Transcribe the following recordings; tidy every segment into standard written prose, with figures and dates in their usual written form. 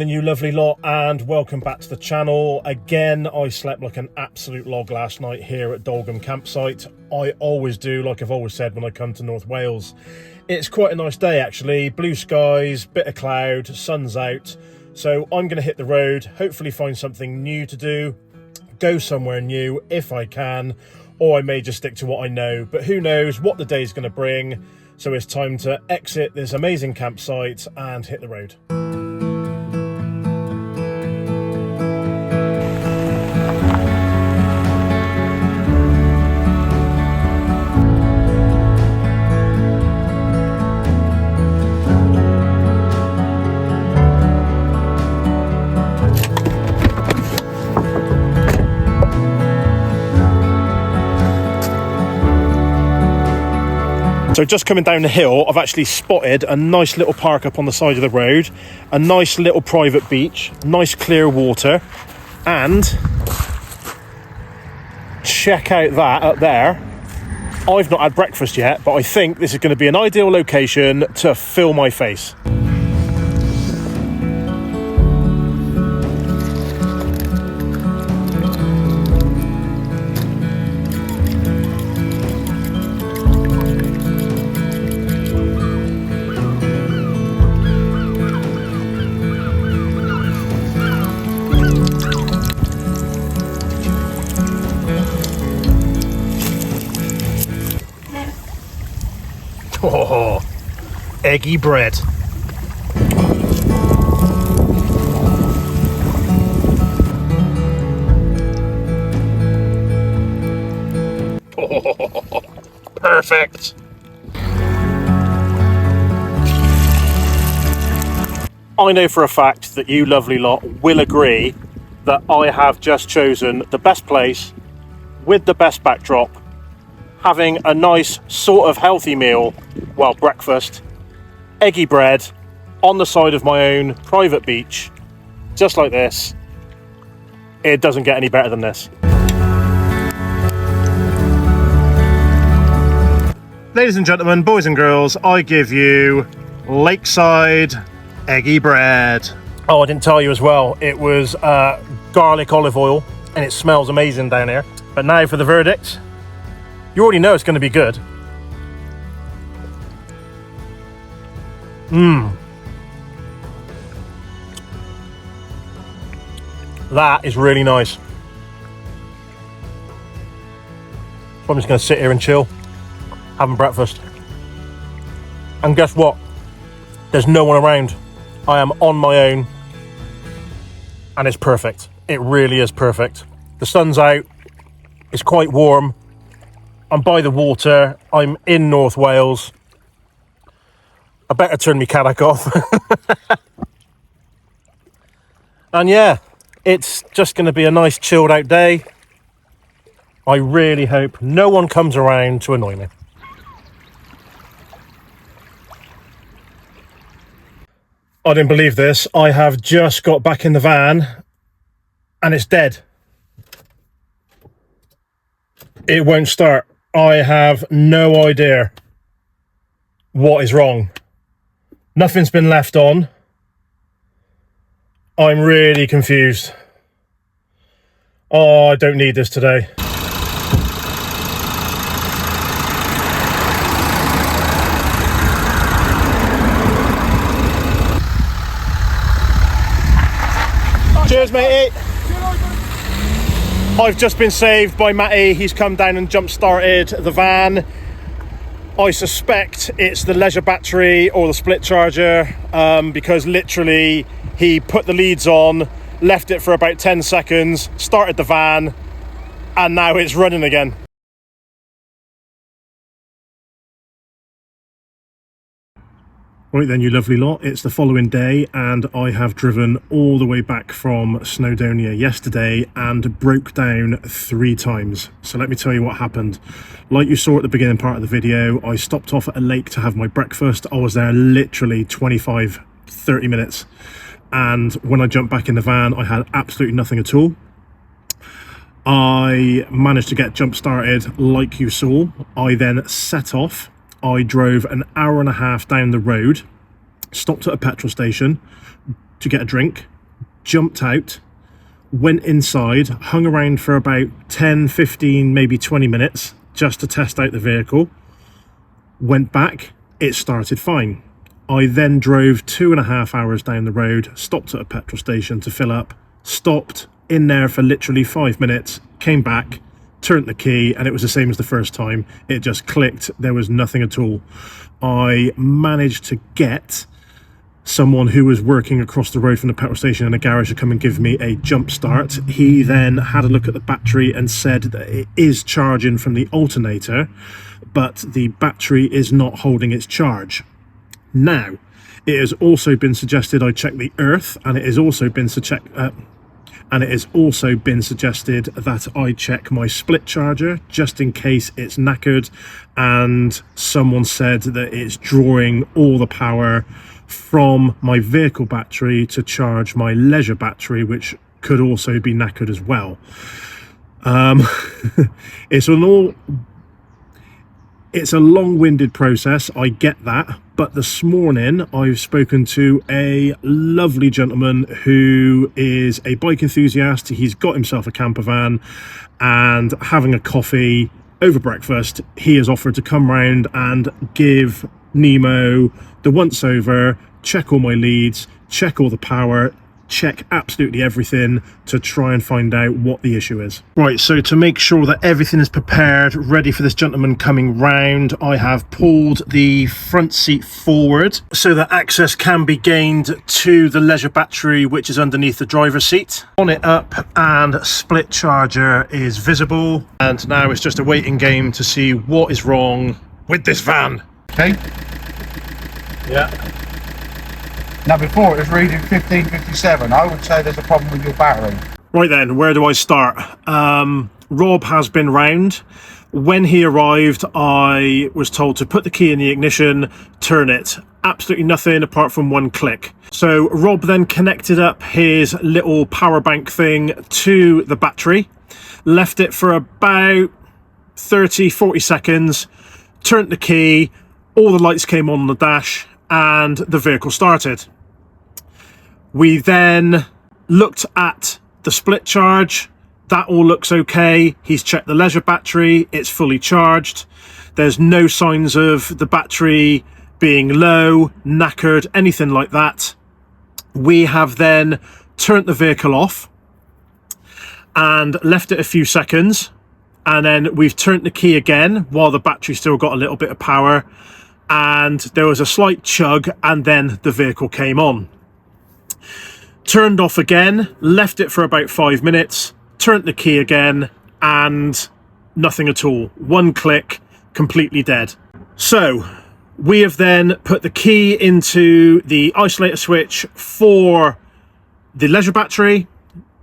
then, you lovely lot, and welcome back to the channel. Again, I slept like an absolute log last night here at Dolgam Campsite. I always do, like I've always said when I come to North Wales. It's quite a nice day actually, blue skies, bit of cloud, sun's out. So I'm going to hit the road, hopefully find something new to do, go somewhere new if I can, or I may just stick to what I know, but who knows what the day's going to bring. So it's time to exit this amazing campsite and hit the road. So just coming down the hill, I've actually spotted a nice little park up on the side of the road, a nice little private beach, nice clear water, and check out that up there. I've not had breakfast yet, but I think this is going to be an ideal location to fill my face. Oh, eggy bread. Oh, perfect. I know for a fact that you lovely lot will agree that I have just chosen the best place with the best backdrop, having a nice sort of healthy meal, well, breakfast, eggy bread on the side of my own private beach, just like this. It doesn't get any better than this. Ladies and gentlemen, boys and girls, I give you lakeside eggy bread. Oh, I didn't tell you as well, it was garlic olive oil, and it smells amazing down here. But now for the verdict. You already know it's going to be good. That is really nice. So I'm just going to sit here and chill, having breakfast. And guess what? There's no one around. I am on my own. And it's perfect. It really is perfect. The sun's out. It's quite warm. I'm by the water, I'm in North Wales. I better turn my Cadillac off. And yeah, it's just going to be a nice chilled out day. I really hope no one comes around to annoy me. I didn't believe this. I have just got back in the van and it's dead. It won't start. I have no idea what is wrong. Nothing's been left on. I'm really confused. Oh, I don't need this today. Cheers, matey. I've just been saved by Matty. He's come down and jump-started the van. I suspect it's the leisure battery or the split charger, because literally he put the leads on, left it for about 10 seconds, started the van, and now it's running again. Right then, you lovely lot, it's the following day and I have driven all the way back from Snowdonia yesterday and broke down 3 times. So let me tell you what happened. Like you saw at the beginning part of the video, I stopped off at a lake to have my breakfast. I was there literally 25-30 minutes. And when I jumped back in the van, I had absolutely nothing at all. I managed to get jump started like you saw. I then set off. I drove an hour and a half down the road, stopped at a petrol station to get a drink, jumped out, went inside, hung around for about 10, 15, maybe 20 minutes just to test out the vehicle, went back, it started fine. I then drove 2.5 hours down the road, stopped at a petrol station to fill up, stopped in there for literally 5 minutes, came back, turned the key, and it was the same as the first time. It just clicked. There was nothing at all. I managed to get someone who was working across the road from the petrol station in a garage to come and give me a jump start. He then had a look at the battery and said that it is charging from the alternator, but the battery is not holding its charge. Now, it has also been suggested I check the earth, and it has also been suggested that I check my split charger just in case it's knackered, and someone said that it's drawing all the power from my vehicle battery to charge my leisure battery, which could also be knackered as well. It's a long-winded process, I get that, but this morning I've spoken to a lovely gentleman who is a bike enthusiast. He's got himself a camper van, and having a coffee over breakfast, he has offered to come round and give Nemo the once over, check all my leads, check all the power, check absolutely everything to try and find out what the issue is. Right, so to make sure that everything is prepared, ready for this gentleman coming round, I have pulled the front seat forward so that access can be gained to the leisure battery, which is underneath the driver's seat. On it up, and split charger is visible, and now it's just a waiting game to see what is wrong with this van. Okay. Yeah. Now before it was reading 1557. I would say there's a problem with your battery. Right then, where do I start? Rob has been round. When he arrived, I was told to put the key in the ignition, turn it. Absolutely nothing apart from one click. So Rob then connected up his little power bank thing to the battery, left it for about 30-40 seconds, turned the key, all the lights came on the dash, and the vehicle started. We then looked at the split charge. That all looks okay. He's checked the leisure battery, it's fully charged. There's no signs of the battery being low, knackered, anything like that. We have then turned the vehicle off and left it a few seconds, and then we've turned the key again while the battery still got a little bit of power, and there was a slight chug, and then the vehicle came on. Turned off again, left it for about 5 minutes, turned the key again, and nothing at all. One click, completely dead. So we have then put the key into the isolator switch for the leisure battery.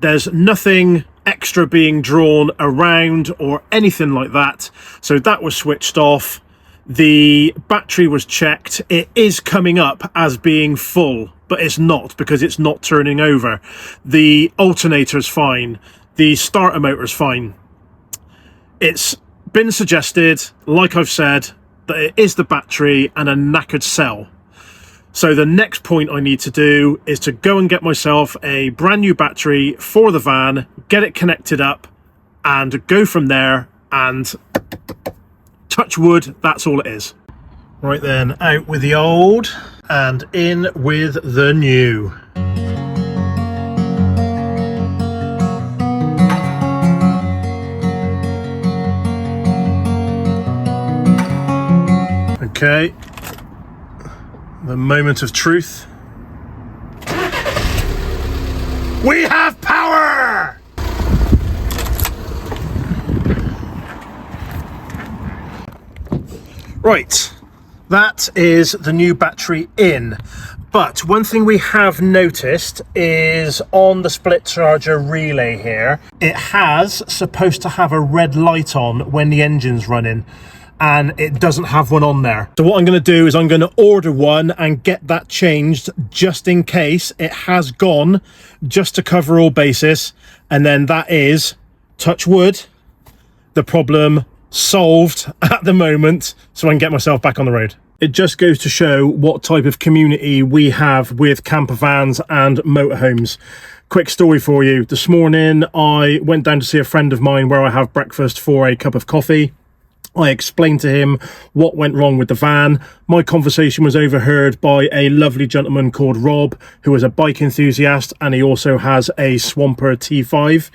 There's nothing extra being drawn around or anything like that. So that was switched off. The battery was checked. It is coming up as being full, but it's not, because it's not turning over. The alternator is fine. The starter motor is fine. It's been suggested, like I've said, that it is the battery and a knackered cell. So the next point I need to do is to go and get myself a brand new battery for the van, get it connected up, and go from there, and touch wood, that's all it is. Right then, out with the old and in with the new. Okay, the moment of truth. We have power! Right, that is the new battery in. But one thing we have noticed is on the split charger relay here, it has supposed to have a red light on when the engine's running, and it doesn't have one on there. So what I'm going to do is I'm going to order one and get that changed just in case it has gone, just to cover all bases. And then that is, touch wood, the problem solved at the moment, so I can get myself back on the road. It just goes to show what type of community we have with camper vans and motorhomes. quick story for you. This morning I went down to see a friend of mine where I have breakfast for a cup of coffee. I explained to him what went wrong with the van. My conversation was overheard by a lovely gentleman called Rob, who is a bike enthusiast, and he also has a Swamper T5.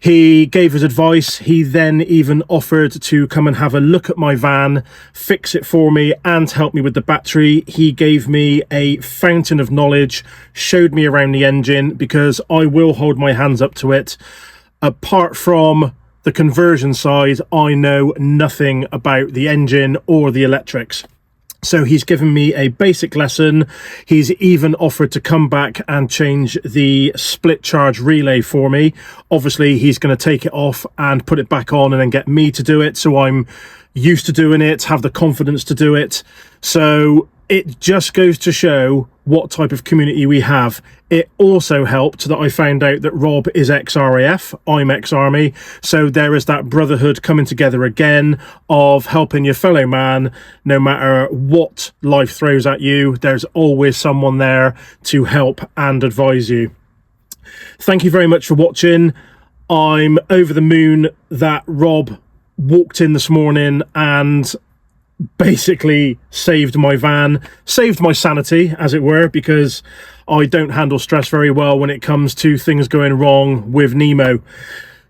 He gave us advice. He then even offered to come and have a look at my van, fix it for me, and help me with the battery. He gave me a fountain of knowledge, showed me around the engine, because I will hold my hands up to it. Apart from the conversion side, I know nothing about the engine or the electrics. So he's given me a basic lesson. He's even offered to come back and change the split charge relay for me. Obviously, he's going to take it off and put it back on and then get me to do it. So I'm used to doing it, have the confidence to do it. So it just goes to show what type of community we have. It also helped that I found out that Rob is ex-RAF, I'm ex-Army, so there is that brotherhood coming together again of helping your fellow man. No matter what life throws at you, there's always someone there to help and advise you. Thank you very much for watching. I'm over the moon that Rob walked in this morning and basically saved my van, saved my sanity, as it were, because I don't handle stress very well when it comes to things going wrong with Nemo.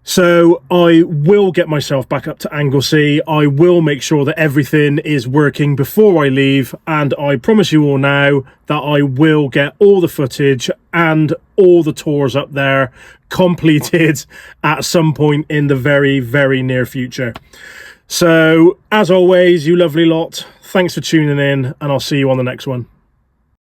So I will get myself back up to Anglesey. I will make sure that everything is working before I leave, and I promise you all now that I will get all the footage and all the tours up there completed at some point in the very, very near future. So, as always, you lovely lot, thanks for tuning in, and I'll see you on the next one.